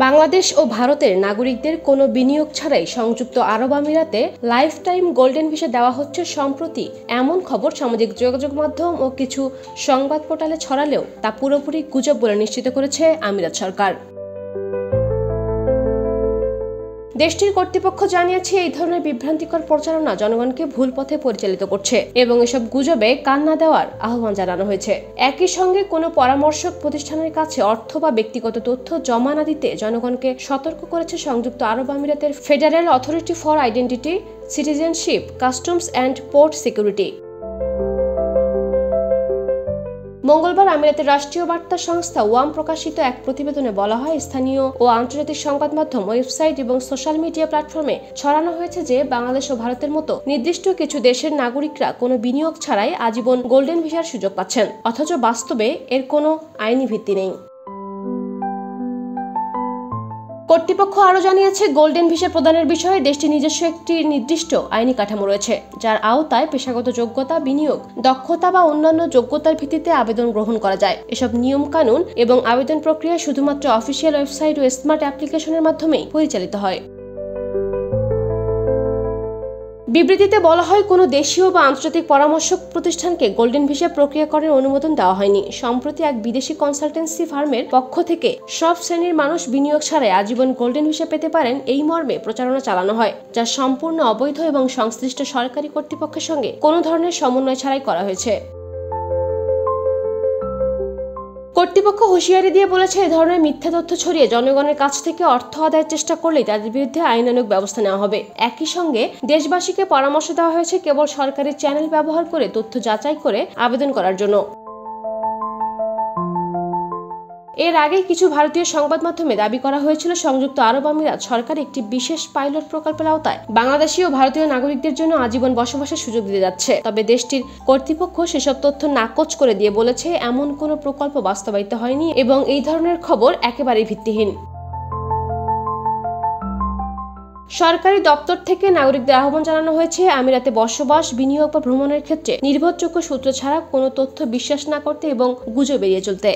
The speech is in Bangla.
বাংলাদেশ ও ভারতের নাগরিকদের কোনো বিনিয়োগ ছাড়াই সংযুক্ত আরব আমিরাতে লাইফ টাইম গোল্ডেন ভিসা দেওয়া হচ্ছে সম্প্রতি এমন খবর সামাজিক যোগাযোগ মাধ্যম ও কিছু সংবাদ পোর্টালে ছড়ালেও তা পুরোপুরি গুজব বলে নিশ্চিত করেছে আমিরাত সরকার। দেশটির কর্তৃপক্ষ জানিয়েছে এই ধরনের বিভ্রান্তিকর প্রচারণা জনগণকে ভুল পথে পরিচালিত করছে এবং এসব গুজবে কান না দেওয়ার আহ্বান জানানো হয়েছে। একই সঙ্গে কোনো পরামর্শক প্রতিষ্ঠানের কাছে অর্থ বা ব্যক্তিগত তথ্য জমা না দিতে জনগণকে সতর্ক করেছে সংযুক্ত আরব আমিরাতের federal authority for identity, citizenship, customs and port security. মঙ্গলবার আমিরাতের রাষ্ট্রীয় বার্তা সংস্থা ওয়াম প্রকাশিত এক প্রতিবেদনে বলা হয়, স্থানীয় ও আন্তর্জাতিক সংবাদ মাধ্যম, ওয়েবসাইট এবং সোশ্যাল মিডিয়া প্ল্যাটফর্মে ছড়ানো হয়েছে যে বাংলাদেশ ও ভারতের মতো নির্দিষ্ট কিছু দেশের নাগরিকরা কোনো বিনিয়োগ ছাড়াই আজীবন গোল্ডেন ভিসার সুযোগ পাচ্ছেন, অথচ বাস্তবে এর কোনো আইনি ভিত্তি নেই। কর্তৃপক্ষ আরও জানিয়েছে, গোল্ডেন ভিসা প্রদানের বিষয়ে দেশটির নিজস্ব একটি নির্দিষ্ট আইনি কাঠামো রয়েছে, যার আওতায় পেশাগত যোগ্যতা, বিনিয়োগ, দক্ষতা বা অন্যান্য যোগ্যতার ভিত্তিতে আবেদন গ্রহণ করা যায়। এসব নিয়ম কানুন এবং আবেদন প্রক্রিয়া শুধুমাত্র অফিসিয়াল ওয়েবসাইট ও স্মার্ট অ্যাপ্লিকেশনের মাধ্যমেই পরিচালিত হয়। বিবৃতিতে বলা হয়, কোনো দেশীয় বা আন্তর্জাতিক পরামর্শক প্রতিষ্ঠানকে গোল্ডেন ভিসা প্রক্রিয়াকরণের অনুমোদন দেওয়া হয়নি। সম্প্রতি এক বিদেশি কনসালটেন্সি ফার্মের পক্ষ থেকে সব শ্রেণীর মানুষ বিনিয়োগ ছাড়াই আজীবন গোল্ডেন ভিসা পেতে পারেন এই মর্মে প্রচারণা চালানো হয়, যা সম্পূর্ণ অবৈধ এবং সংশ্লিষ্ট সরকারি কর্তৃপক্ষের সঙ্গে কোনো ধরনের সমন্বয় ছাড়াই করা হয়েছে। কর্তৃপক্ষ হুঁশিয়ারি দিয়ে বলেছে, এ ধরনের মিথ্যা তথ্য ছড়িয়ে জনগণের কাছ থেকে অর্থ আদায়ের চেষ্টা করলেই তাদের বিরুদ্ধে আইনানুগ ব্যবস্থা নেওয়া হবে। একই সঙ্গে দেশবাসীকে পরামর্শ দেওয়া হয়েছে কেবল সরকারি চ্যানেল ব্যবহার করে তথ্য যাচাই করে আবেদন করার জন্য। এর আগে কিছু ভারতীয় সংবাদ মাধ্যমে দাবি করা হয়েছিল, সংযুক্ত আরব আমিরাত সরকার একটি বিশেষ পাইলট প্রকল্পের আওতায় বাংলাদেশি ও ভারতীয় নাগরিকদের জন্য আজীবন বসবাসের সুযোগ দিতে যাচ্ছে। তবে দেশটির কর্তৃপক্ষ সেসব তথ্য নাকচ করে দিয়ে বলেছে, এমন কোনো প্রকল্প বাস্তবায়িত হয়নি এবং এই ধরনের খবর একেবারেই ভিত্তিহীন। সরকারি দপ্তর থেকে নাগরিকদের আহ্বান জানানো হয়েছে, আমিরাতে বসবাস, বিনিয়োগ বা ভ্রমণের ক্ষেত্রে নির্ভরযোগ্য সূত্র ছাড়া কোনো তথ্য বিশ্বাস না করতে এবং গুজব এড়িয়ে চলতে।